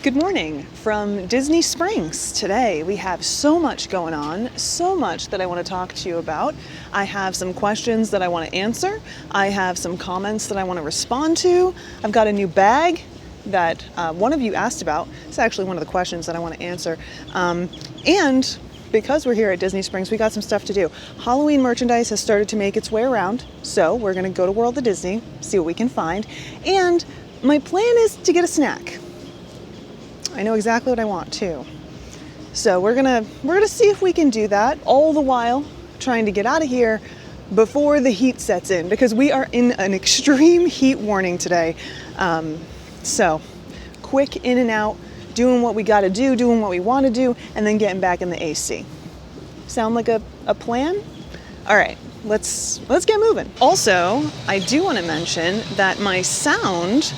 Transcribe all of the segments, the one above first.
Good morning from Disney Springs. Today we have so much going on, so much that I want to talk to you about. I have some questions that I want to answer. I have some comments that I want to respond to. I've got a new bag that one of you asked about. It's actually one of the questions that I want to answer. And because we're here at Disney Springs, we got some stuff to do. Halloween merchandise has started to make its way around, so we're going to go to World of Disney, see what we can find. And my plan is to get a snack. I know exactly what I want too. So we're gonna see if we can do that, all the while trying to get out of here before the heat sets in, because we are in an extreme heat warning today. So quick in and out, doing what we gotta do, doing what we want to do, and then getting back in the AC. Sound like a plan? All right, let's get moving. Also, I do want to mention that my sound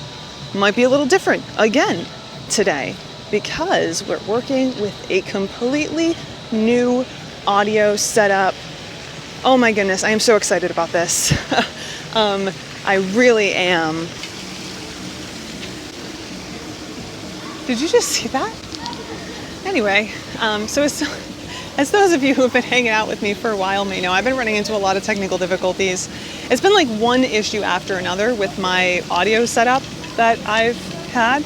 might be a little different again today, because we're working with a completely new audio setup. Oh my goodness, I am so excited about this. I really am. Did you just see that? Anyway, so as those of you who have been hanging out with me for a while may know, I've been running into a lot of technical difficulties. It's been like one issue after another with my audio setup that I've had.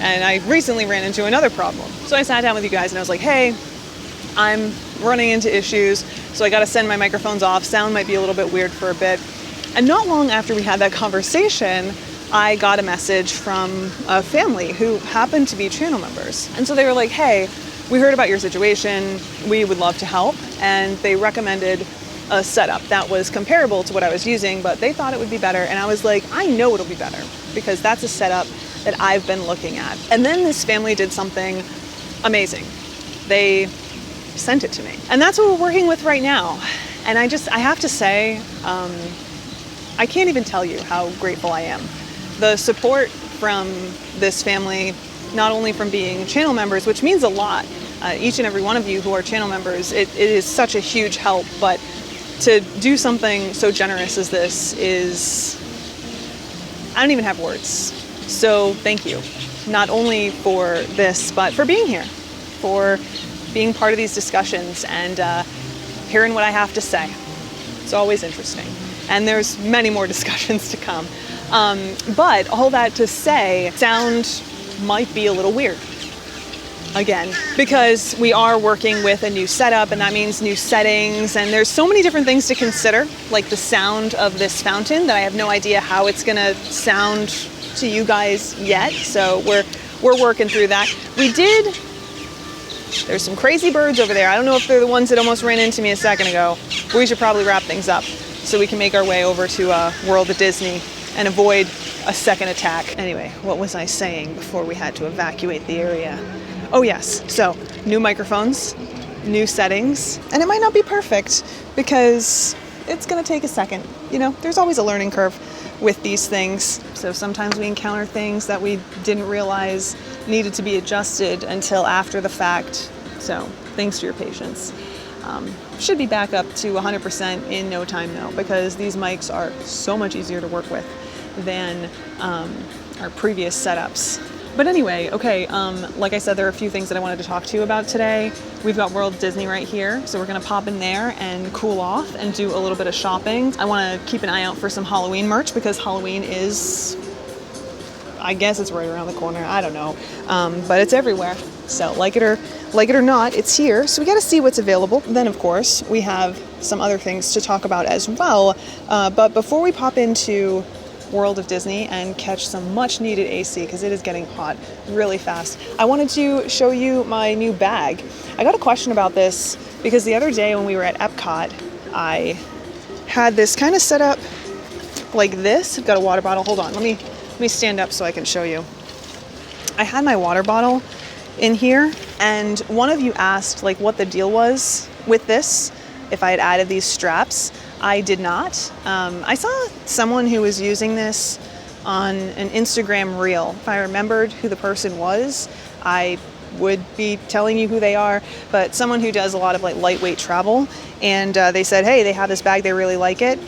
And I recently ran into another problem. So I sat down with you guys and I was like, hey, I'm running into issues, so I gotta send my microphones off. Sound might be a little bit weird for a bit. And not long after we had that conversation, I got a message from a family who happened to be channel members. And so they were like, hey, we heard about your situation, we would love to help. And they recommended a setup that was comparable to what I was using, but they thought it would be better. And I was like, I know it'll be better, because that's a setup that I've been looking at. And then this family did something amazing. They sent it to me. And that's what we're working with right now. And I have to say, I can't even tell you how grateful I am. The support from this family, not only from being channel members, which means a lot, each and every one of you who are channel members, it is such a huge help, but to do something so generous as this is, I don't even have words. So thank you, not only for this, but for being here, for being part of these discussions and hearing what I have to say. It's always interesting. And there's many more discussions to come. But all that to say, sound might be a little weird. Again, because we are working with a new setup, and that means new settings, and there's so many different things to consider, like the sound of this fountain, that I have no idea how it's gonna sound to you guys yet. So we're working through that. There's some crazy birds over there. I don't know if they're the ones that almost ran into me a second ago. We should probably wrap things up so we can make our way over to World of Disney and avoid a second attack. Anyway, what was I saying before we had to evacuate the area? Oh yes, so new microphones, new settings, and it might not be perfect because it's gonna take a second. You know, there's always a learning curve with these things. So sometimes we encounter things that we didn't realize needed to be adjusted until after the fact. So thanks for your patience. Should be back up to 100% in no time though, because these mics are so much easier to work with than our previous setups. But anyway, okay, like I said, there are a few things that I wanted to talk to you about today. We've got World Disney right here, so we're gonna pop in there and cool off and do a little bit of shopping. I wanna keep an eye out for some Halloween merch, because Halloween is, I guess it's right around the corner, I don't know, but it's everywhere. So like it or not, it's here, so we gotta see what's available. Then of course, we have some other things to talk about as well, but before we pop into World of Disney and catch some much needed AC, because it is getting hot really fast, I wanted to show you my new bag. I got a question about this because the other day when we were at Epcot, I had this kind of set up like this. I've got a water bottle. Hold on, let me stand up so I can show you. I had my water bottle in here, and one of you asked like what the deal was with this, if I had added these straps. I did not. I saw someone who was using this on an Instagram reel. If I remembered who the person was, I would be telling you who they are, but someone who does a lot of like lightweight travel, and they said, hey, they have this bag, they really like it.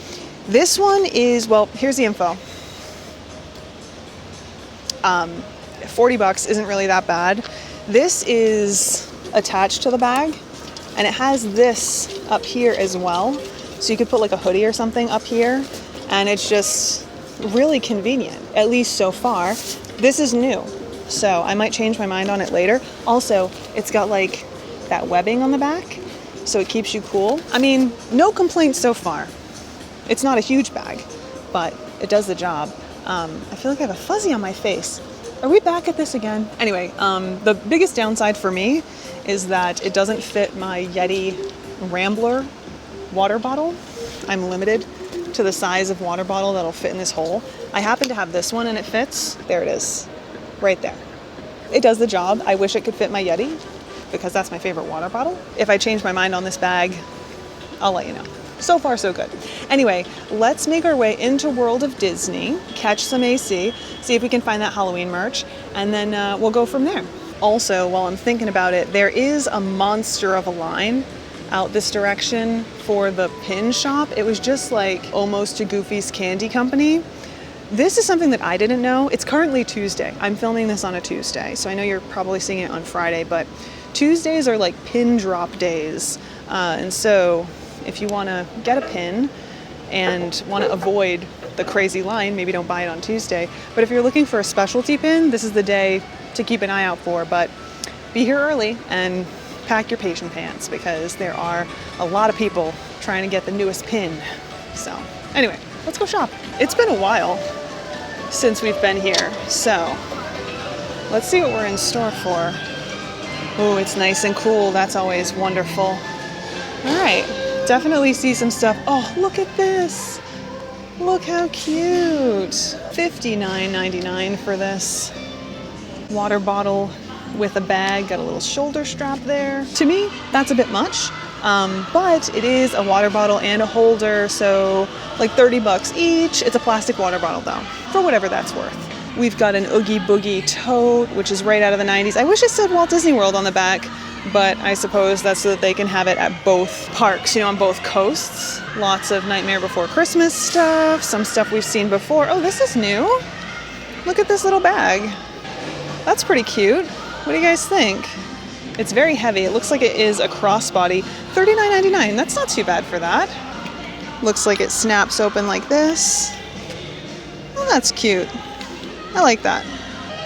This one is, well, here's the info. 40 bucks isn't really that bad. This is attached to the bag, and it has this up here as well. So you could put like a hoodie or something up here, and it's just really convenient, at least so far. This is new, so I might change my mind on it later. Also, it's got like that webbing on the back, so it keeps you cool. I mean, no complaints so far. It's not a huge bag, but it does the job. I feel like I have a fuzzy on my face. Are we back at this again? Anyway, the biggest downside for me is that it doesn't fit my Yeti Rambler water bottle. I'm limited to the size of water bottle that'll fit in this hole. I happen to have this one and it fits. There it is, right there. It does the job. I wish it could fit my Yeti because that's my favorite water bottle. If I change my mind on this bag, I'll let you know. So far, so good. Anyway, let's make our way into World of Disney, catch some AC, see if we can find that Halloween merch, and then we'll go from there. Also, while I'm thinking about it, there is a monster of a line out this direction for the pin shop. It was just like almost to Goofy's Candy Company. This is something that I didn't know. It's currently Tuesday. I'm filming this on a Tuesday, so I know you're probably seeing it on Friday, but Tuesdays are like pin drop days. And so if you want to get a pin and want to avoid the crazy line, maybe don't buy it on Tuesday. But if you're looking for a specialty pin, this is the day to keep an eye out for. But be here early and pack your patient pants because there are a lot of people trying to get the newest pin. So anyway, let's go shop. It's been a while since we've been here, so let's see what we're in store for. Oh, it's nice and cool. That's always wonderful. All right, definitely see some stuff. Oh, look at this. Look how cute. $59.99 for this water bottle with a bag. Got a little shoulder strap there. To me, that's a bit much, but it is a water bottle and a holder, so like 30 bucks each. It's a plastic water bottle though, for whatever that's worth. We've got an Oogie Boogie tote, which is right out of the 90s. I wish it said Walt Disney World on the back, but I suppose that's so that they can have it at both parks, you know, on both coasts. Lots of Nightmare Before Christmas stuff, some stuff we've seen before. Oh, this is new. Look at this little bag. That's pretty cute. What do you guys think? It's very heavy. It looks like it is a crossbody. $39.99. That's not too bad for that. Looks like it snaps open like this. Oh, that's cute. I like that.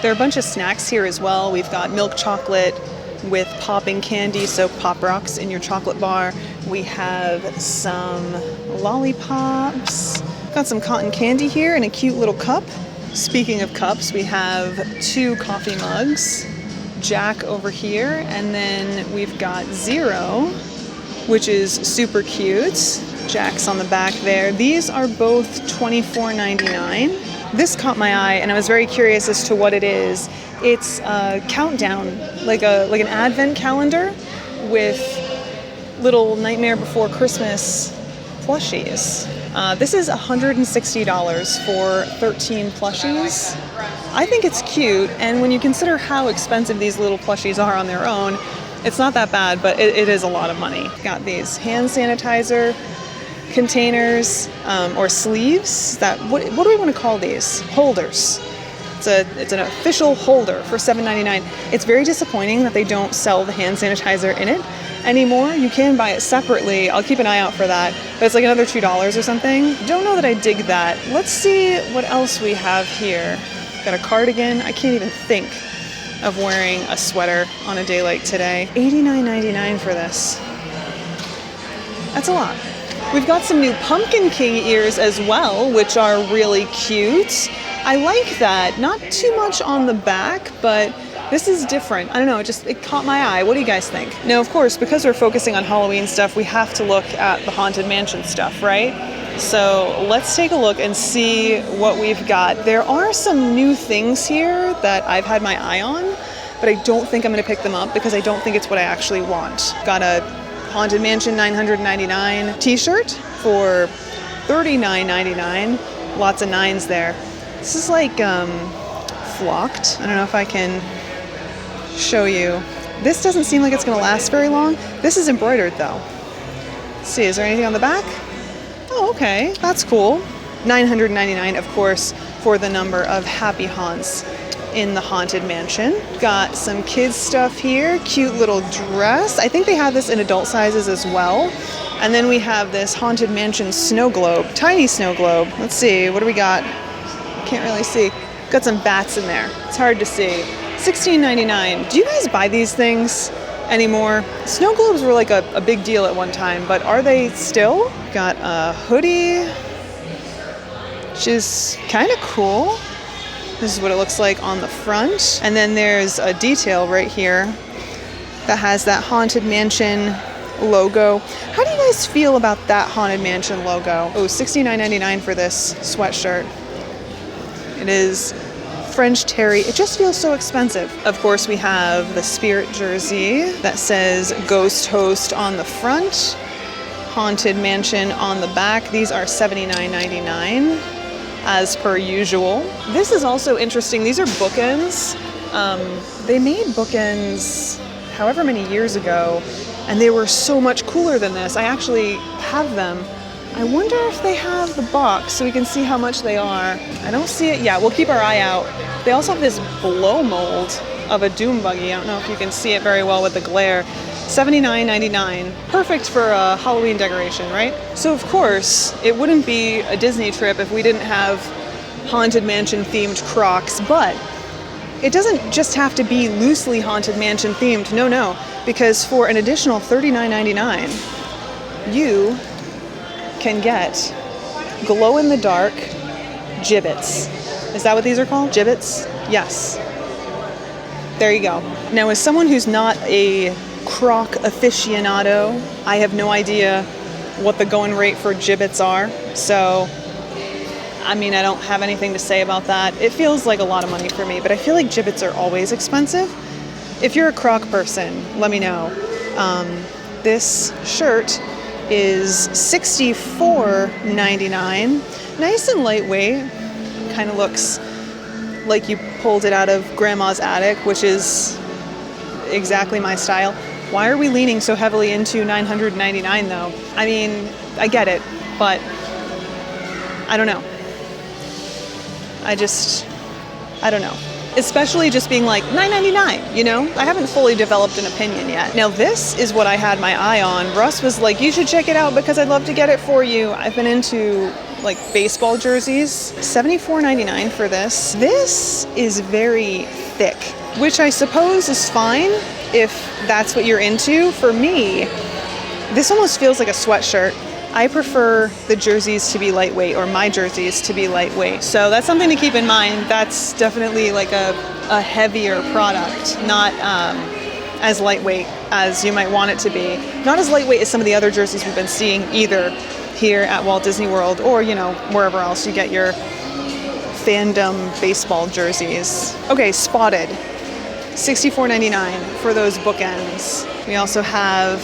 There are a bunch of snacks here as well. We've got milk chocolate with popping candy, so Pop Rocks in your chocolate bar. We have some lollipops. Got some cotton candy here in a cute little cup. Speaking of cups, we have 2 coffee mugs. Jack over here, and then we've got Zero, which is super cute. Jack's on the back there. These are both $24.99. This caught my eye, and I was very curious as to what it is. It's a countdown, like an advent calendar with little Nightmare Before Christmas plushies. This is $160 for 13 plushies. I think it's cute, and when you consider how expensive these little plushies are on their own, it's not that bad, but it is a lot of money. Got these hand sanitizer containers, or sleeves. What do we want to call these? Holders. It's an official holder for $7.99. It's very disappointing that they don't sell the hand sanitizer in it anymore. You can buy it separately. I'll keep an eye out for that. But it's like another $2 or something. Don't know that I dig that. Let's see what else we have here. Got a cardigan. I can't even think of wearing a sweater on a day like today. $89.99 for this. That's a lot. We've got some new Pumpkin King ears as well, which are really cute. I like that. Not too much on the back, but this is different. I don't know, it caught my eye. What do you guys think? Now, of course, because we're focusing on Halloween stuff, we have to look at the Haunted Mansion stuff, right? So let's take a look and see what we've got. There are some new things here that I've had my eye on, but I don't think I'm going to pick them up because I don't think it's what I actually want. Got a Haunted Mansion $999 t-shirt for $39.99. Lots of 9s there. This is like flocked. I don't know if I can show you. This doesn't seem like it's going to last very long. This is embroidered though. Let's see, is there anything on the back? Oh, okay, that's cool. $999, of course, for the number of happy haunts. in the Haunted Mansion. Got some kids stuff here, cute little dress. I think they have this in adult sizes as well. And then we have this Haunted Mansion snow globe, tiny snow globe. Let's see, what do we got? Can't really see. Got some bats in there. It's hard to see. $16.99. Do you guys buy these things anymore? Snow globes were like a big deal at one time, but are they still? Got a hoodie, which is kind of cool. This is what it looks like on the front. And then there's a detail right here that has that Haunted Mansion logo. How do you guys feel about that Haunted Mansion logo? Oh, $69.99 for this sweatshirt. It is French terry. It just feels so expensive. Of course, we have the Spirit jersey that says Ghost Host on the front, Haunted Mansion on the back. These are $79.99. as per usual. This is also interesting. These are bookends. They made bookends however many years ago, and they were so much cooler than this. I actually have them. I wonder if they have the box so we can see how much they are. I don't see it yet. We'll keep our eye out. They also have this blow mold of a doom buggy. I don't know if you can see it very well with the glare. $79.99. Perfect for a Halloween decoration, right? So of course, it wouldn't be a Disney trip if we didn't have Haunted Mansion themed Crocs, but it doesn't just have to be loosely Haunted Mansion themed. No, because for an additional $39.99, you can get glow-in-the-dark gibbets. Is that what these are called? Gibbets? Yes. There you go. Now, as someone who's not a Croc aficionado, I have no idea what the going rate for gibbets are. So, I mean, I don't have anything to say about that. It feels like a lot of money for me, but I feel like gibbets are always expensive. If you're a Croc person, let me know. This shirt is $64.99. Nice and lightweight. Kind of looks like you pulled it out of Grandma's attic, which is exactly my style. Why are we leaning so heavily into $999 though? I mean, I get it, but I don't know. I don't know. Especially just being like $9.99, you know? I haven't fully developed an opinion yet. Now this is what I had my eye on. Russ was like, you should check it out because I'd love to get it for you. I've been into like baseball jerseys. $74.99 for this. This is very thick, which I suppose is fine if that's what you're into. For me, this almost feels like a sweatshirt. I prefer the jerseys to be lightweight, or my jerseys to be lightweight. So that's something to keep in mind. That's definitely like a heavier product, not as lightweight as you might want it to be. Not as lightweight as some of the other jerseys we've been seeing either here at Walt Disney World or, you know, wherever else you get your fandom baseball jerseys. Okay, Spotted. $64.99 for those bookends. We also have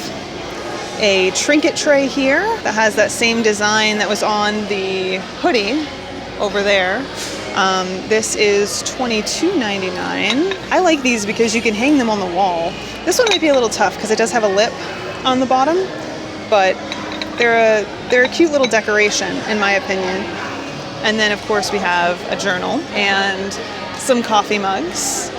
a trinket tray here that has that same design that was on the hoodie over there. This is $22.99. I like these because you can hang them on the wall. This one might be a little tough because it does have a lip on the bottom, but they're a cute little decoration in my opinion. And then of course we have a journal and some coffee mugs,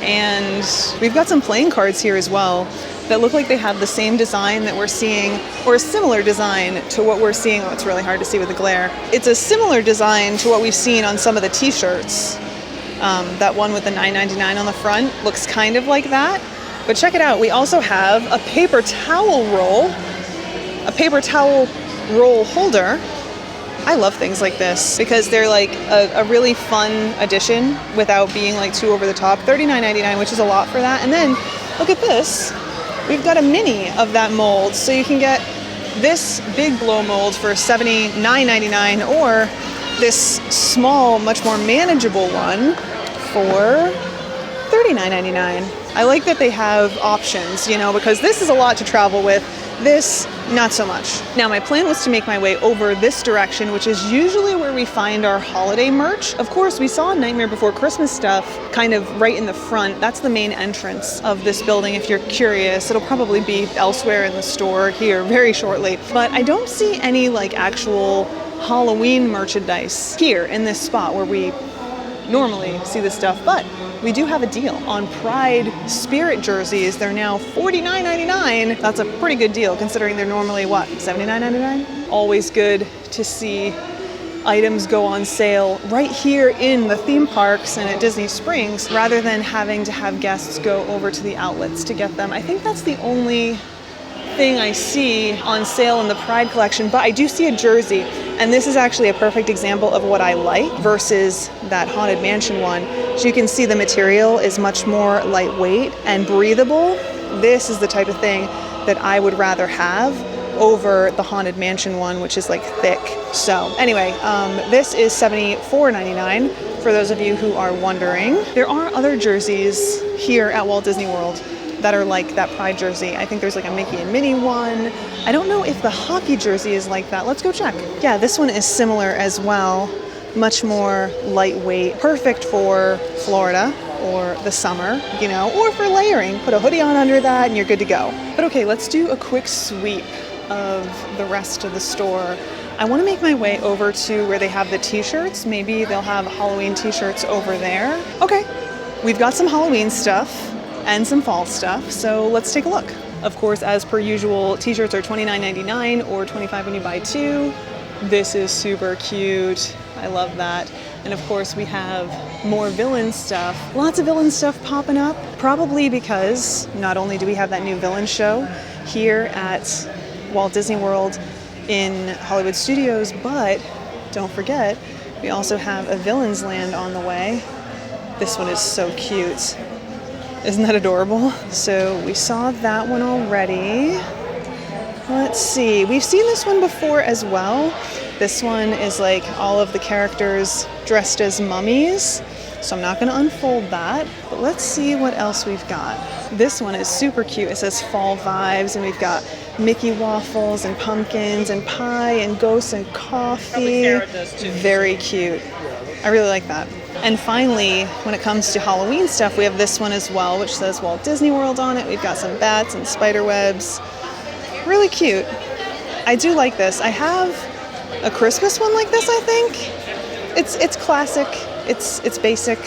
and we've got some playing cards here as well that look like they have the same design that we're seeing, or a similar design to what we're seeing. Oh, it's really hard to see with the glare. It's a similar design to what we've seen on some of the t-shirts. That one with the $9.99 on the front looks kind of like that. But check it out, we also have a paper towel roll holder. I love things like this because they're like a really fun addition without being like too over the top. $39.99, which is a lot for that. And then look at this. We've got a mini of that mold, so you can get this big blow mold for $79.99 or this small, much more manageable one for $39.99. I like that they have options, you know, because this is a lot to travel with. This, not so much. Now, my plan was to make my way over this direction, which is usually where we find our holiday merch. Of course, we saw Nightmare Before Christmas stuff kind of right in the front. That's the main entrance of this building. If you're curious, it'll probably be elsewhere in the store here very shortly. But I don't see any like actual Halloween merchandise here in this spot where we normally see this stuff. But we do have a deal on Pride Spirit jerseys. They're now $49.99. That's a pretty good deal considering they're normally what, $79.99? Always good to see items go on sale right here in the theme parks and at Disney Springs rather than having to have guests go over to the outlets to get them. I think that's the only thing I see on sale in the Pride collection, but I do see a jersey, and this is actually a perfect example of what I like versus that Haunted Mansion one. So you can see the material is much more lightweight and breathable. This is the type of thing that I would rather have over the Haunted Mansion one, which is like thick. So anyway, this is $74.99 for those of you who are wondering. There are other jerseys here at Walt Disney World that are like that Pride jersey. I think there's like a Mickey and Minnie one. I don't know if the hockey jersey is like that. Let's go check. Yeah, this one is similar as well. Much more lightweight, perfect for Florida or the summer, you know, or for layering. Put a hoodie on under that and you're good to go. But okay, let's do a quick sweep of the rest of the store. I want to make my way over to where they have the t-shirts. Maybe they'll have Halloween t-shirts over there. Okay, we've got some Halloween stuff and some fall stuff, so let's take a look. Of course, as per usual, t-shirts are $29.99 or $25 when you buy two. This is super cute. I love that. And of course, we have more villain stuff. Lots of villain stuff popping up, probably because not only do we have that new villain show here at Walt Disney World in Hollywood Studios, but don't forget, we also have a Villains Land on the way. This one is so cute. Isn't that adorable? So we saw that one already. Let's see. We've seen this one before as well. This one is like all of the characters dressed as mummies. So I'm not going to unfold that, but let's see what else we've got. This one is super cute. It says fall vibes, and we've got Mickey waffles and pumpkins and pie and ghosts and coffee. Very cute. I really like that. And finally, when it comes to Halloween stuff, we have this one as well, which says Walt Disney World on it. We've got some bats and spider webs. Really cute. I do like this. I have a Christmas one like this, I think. It's classic. It's basic.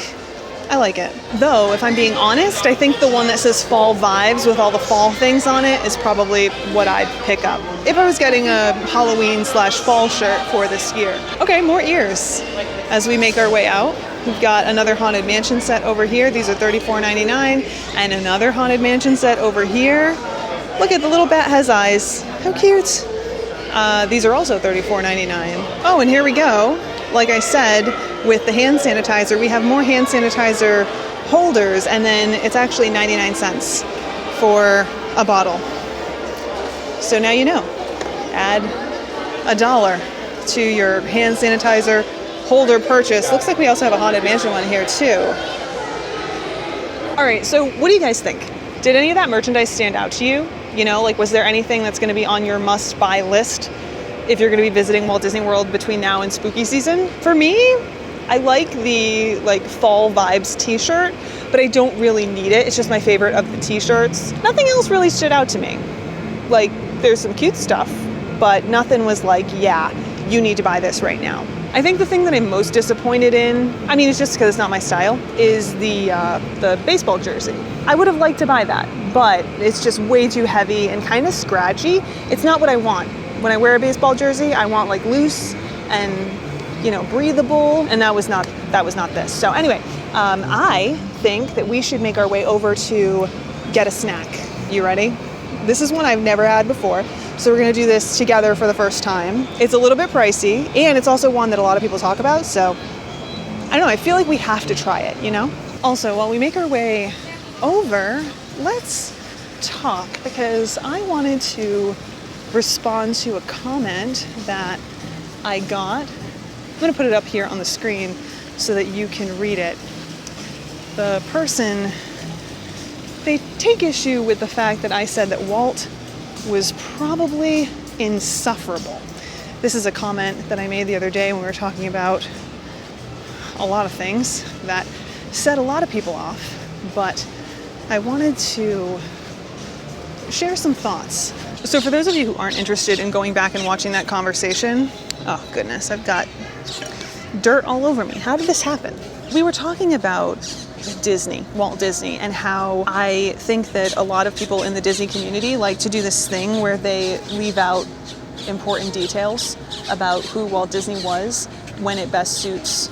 I like it. Though, if I'm being honest, I think the one that says fall vibes with all the fall things on it is probably what I'd pick up if I was getting a Halloween/fall shirt for this year. Okay, more ears. As we make our way out, we've got another Haunted Mansion set over here. These are $34.99. And another Haunted Mansion set over here. Look at the little bat has eyes. How cute. These are also $34.99. Oh, and here we go. Like I said, with the hand sanitizer, we have more hand sanitizer holders, and then it's actually 99 cents for a bottle. So now you know. Add $1 to your hand sanitizer holder purchase. Looks like we also have a Haunted Mansion one here too. All right, so what do you guys think? Did any of that merchandise stand out to you? You know, like, was there anything that's going to be on your must-buy list if you're going to be visiting Walt Disney World between now and spooky season? For me, I like the fall vibes t-shirt, but I don't really need it. It's just my favorite of the t-shirts. Nothing else really stood out to me. Like, there's some cute stuff, but nothing was like, yeah, you need to buy this right now. I think the thing that I'm most disappointed in, I mean, it's just because it's not my style, is the baseball jersey. I would have liked to buy that, but it's just way too heavy and kind of scratchy. It's not what I want. When I wear a baseball jersey, I want like loose and, you know, breathable, and that was not this. So anyway, I think that we should make our way over to get a snack. You ready? This is one I've never had before, so we're gonna do this together for the first time. It's a little bit pricey, and it's also one that a lot of people talk about, so I don't know, I feel like we have to try it, you know? Also, while we make our way over, let's talk, because I wanted to respond to a comment that I got. I'm gonna put it up here on the screen so that you can read it. The person, they take issue with the fact that I said that Walt was probably insufferable. This is a comment that I made the other day when we were talking about a lot of things that set a lot of people off, but I wanted to share some thoughts. So for those of you who aren't interested in going back and watching that conversation, oh goodness, I've got dirt all over me. How did this happen? We were talking about Disney, Walt Disney, and how I think that a lot of people in the Disney community like to do this thing where they leave out important details about who Walt Disney was when it best suits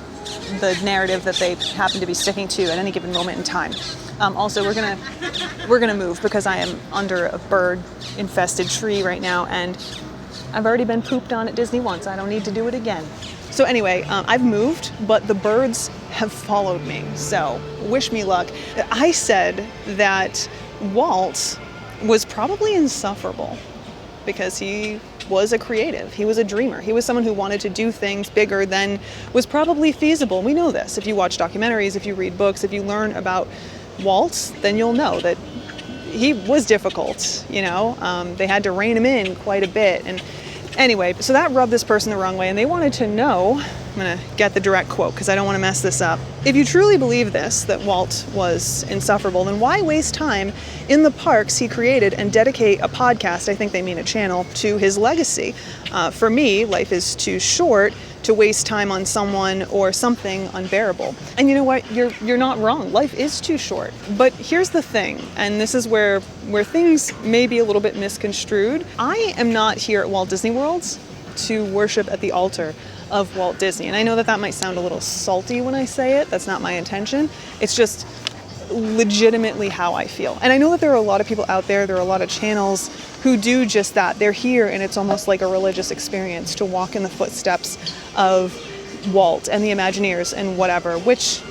the narrative that they happen to be sticking to at any given moment in time. Also, we're gonna move because I am under a bird-infested tree right now, and I've already been pooped on at Disney once. I don't need to do it again. So anyway, I've moved, but the birds have followed me, so wish me luck. I said that Walt was probably insufferable because he was a creative. He was a dreamer. He was someone who wanted to do things bigger than was probably feasible. We know this. If you watch documentaries, if you read books, if you learn about Walt, then you'll know that he was difficult, you know. They had to rein him in quite a bit. And anyway, so that rubbed this person the wrong way, and they wanted to know, I'm gonna get the direct quote because I don't want to mess this up. If you truly believe this, that Walt was insufferable, then why waste time in the parks he created and dedicate a podcast, I think they mean a channel, to his legacy? For me, life is too short to waste time on someone or something unbearable. And you know what? You're not wrong. Life is too short. But here's the thing, and this is where things may be a little bit misconstrued. I am not here at Walt Disney World to worship at the altar of Walt Disney. And I know that that might sound a little salty when I say it. That's not my intention. It's just legitimately how I feel. And I know that there are a lot of people out there, there are a lot of channels who do just that. They're here and it's almost like a religious experience to walk in the footsteps of Walt and the Imagineers and whatever, which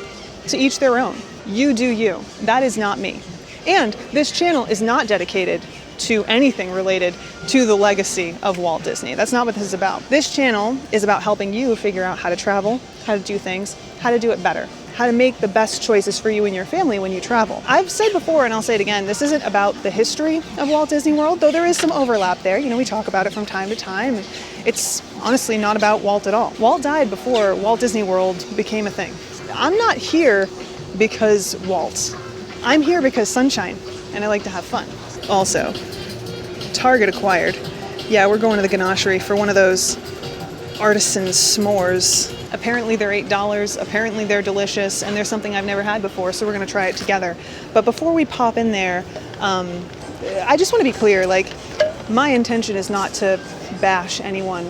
to each their own. You do you. That is not me. And this channel is not dedicated to anything related to the legacy of Walt Disney. That's not what this is about. This channel is about helping you figure out how to travel, how to do things, how to do it better, how to make the best choices for you and your family when you travel. I've said before, and I'll say it again, this isn't about the history of Walt Disney World, though there is some overlap there. You know, we talk about it from time to time. It's honestly not about Walt at all. Walt died before Walt Disney World became a thing. I'm not here because Walt. I'm here because sunshine, and I like to have fun. Also, Target acquired. Yeah, we're going to the ganachery for one of those artisan s'mores. Apparently they're $8, apparently they're delicious, and they're something I've never had before, so we're gonna try it together. But before we pop in there, I just wanna be clear, like, my intention is not to bash anyone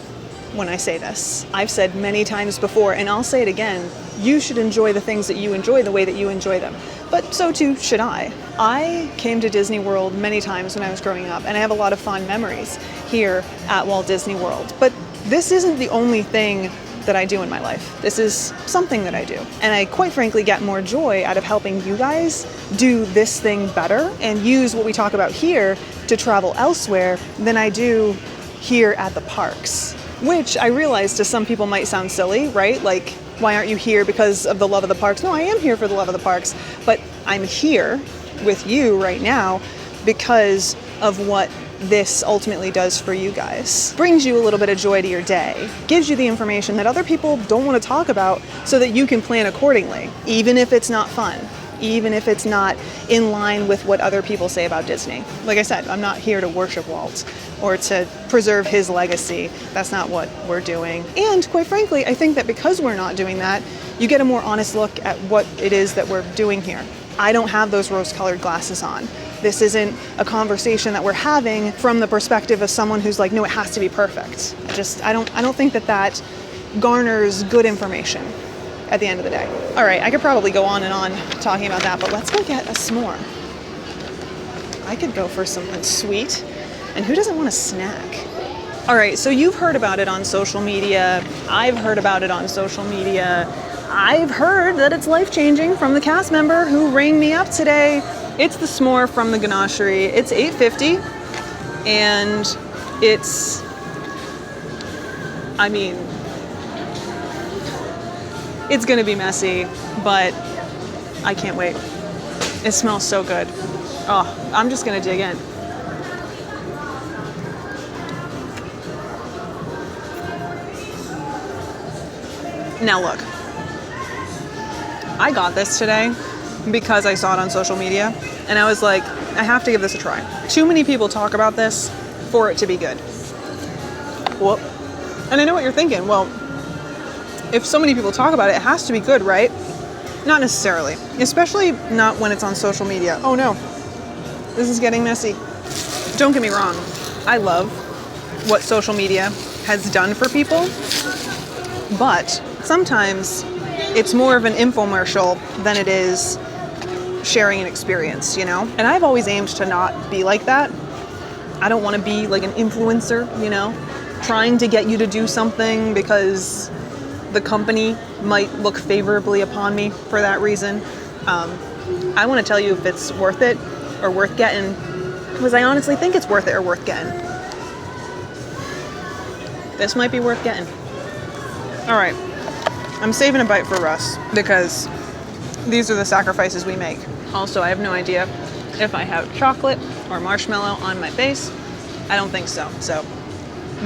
when I say this. I've said many times before, and I'll say it again, you should enjoy the things that you enjoy the way that you enjoy them. But so too should I. I came to Disney World many times when I was growing up, and I have a lot of fond memories here at Walt Disney World. But this isn't the only thing that I do in my life. This is something that I do. And I quite frankly get more joy out of helping you guys do this thing better and use what we talk about here to travel elsewhere than I do here at the parks. Which I realize to some people might sound silly, right? Like, why aren't you here because of the love of the parks? No, I am here for the love of the parks, but I'm here with you right now because of what this ultimately does for you guys. Brings you a little bit of joy to your day, gives you the information that other people don't want to talk about so that you can plan accordingly, even if it's not fun, even if it's not in line with what other people say about Disney. Like I said, I'm not here to worship Walt or to preserve his legacy. That's not what we're doing. And quite frankly, I think that because we're not doing that, you get a more honest look at what it is that we're doing here. I don't have those rose-colored glasses on. This isn't a conversation that we're having from the perspective of someone who's like, no, it has to be perfect. I don't think that that garners good information at the end of the day. All right, I could probably go on and on talking about that, but let's go get a s'more. I could go for something sweet, and who doesn't want a snack? All right, so you've heard about it on social media. I've heard about it on social media. I've heard that it's life-changing from the cast member who rang me up today. It's the s'more from the ganachery. It's $8.50, and it's, I mean, it's gonna be messy, but I can't wait. It smells so good. Oh, I'm just gonna dig in. Now look, I got this today because I saw it on social media, and I was like, I have to give this a try. Too many people talk about this for it to be good. Well, and I know what you're thinking. Well, if so many people talk about it, it has to be good, right? Not necessarily, especially not when it's on social media. Oh no, this is getting messy. Don't get me wrong, I love what social media has done for people, but sometimes it's more of an infomercial than it is sharing an experience, you know? And I've always aimed to not be like that. I don't want to be like an influencer, you know, trying to get you to do something because the company might look favorably upon me for that reason. I want to tell you if it's worth it or worth getting, because I honestly think it's worth it or worth getting. This might be worth getting. All right, I'm saving a bite for Russ because these are the sacrifices we make. Also, I have no idea if I have chocolate or marshmallow on my face. I don't think so, so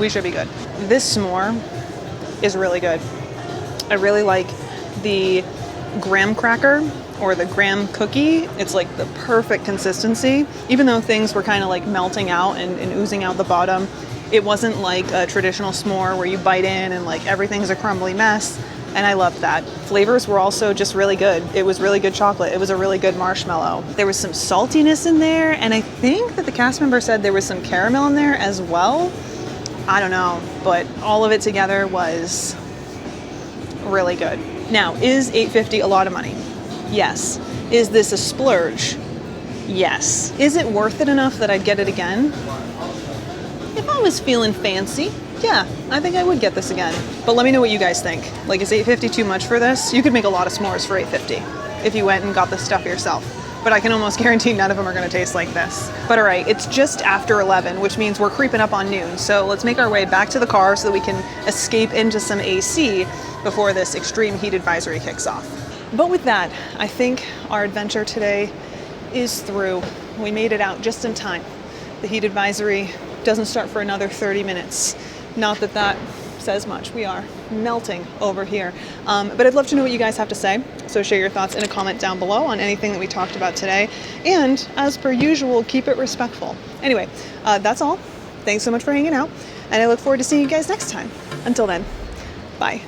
we should be good. This s'more is really good. I really like the graham cracker or the graham cookie. It's like the perfect consistency. Even though things were kind of like melting out and oozing out the bottom, it wasn't like a traditional s'more where you bite in and like everything's a crumbly mess. And I loved that. Flavors were also just really good. It was really good chocolate. It was a really good marshmallow. There was some saltiness in there, and I think that the cast member said there was some caramel in there as well. I don't know, but all of it together was really good. Now, is $8.50 a lot of money? Yes. Is this a splurge? Yes. Is it worth it enough that I'd get it again? If I was feeling fancy, yeah, I think I would get this again. But let me know what you guys think. Like, is $8.50 too much for this? You could make a lot of s'mores for $8.50 if you went and got this stuff yourself. But I can almost guarantee none of them are gonna taste like this. But all right, it's just after 11, which means we're creeping up on noon. So let's make our way back to the car so that we can escape into some AC before this extreme heat advisory kicks off. But with that, I think our adventure today is through. We made it out just in time. The heat advisory doesn't start for another 30 minutes. Not that that says much. We are melting over here. But I'd love to know what you guys have to say. So share your thoughts in a comment down below on anything that we talked about today. And as per usual, keep it respectful. Anyway, that's all. Thanks so much for hanging out. And I look forward to seeing you guys next time. Until then, bye.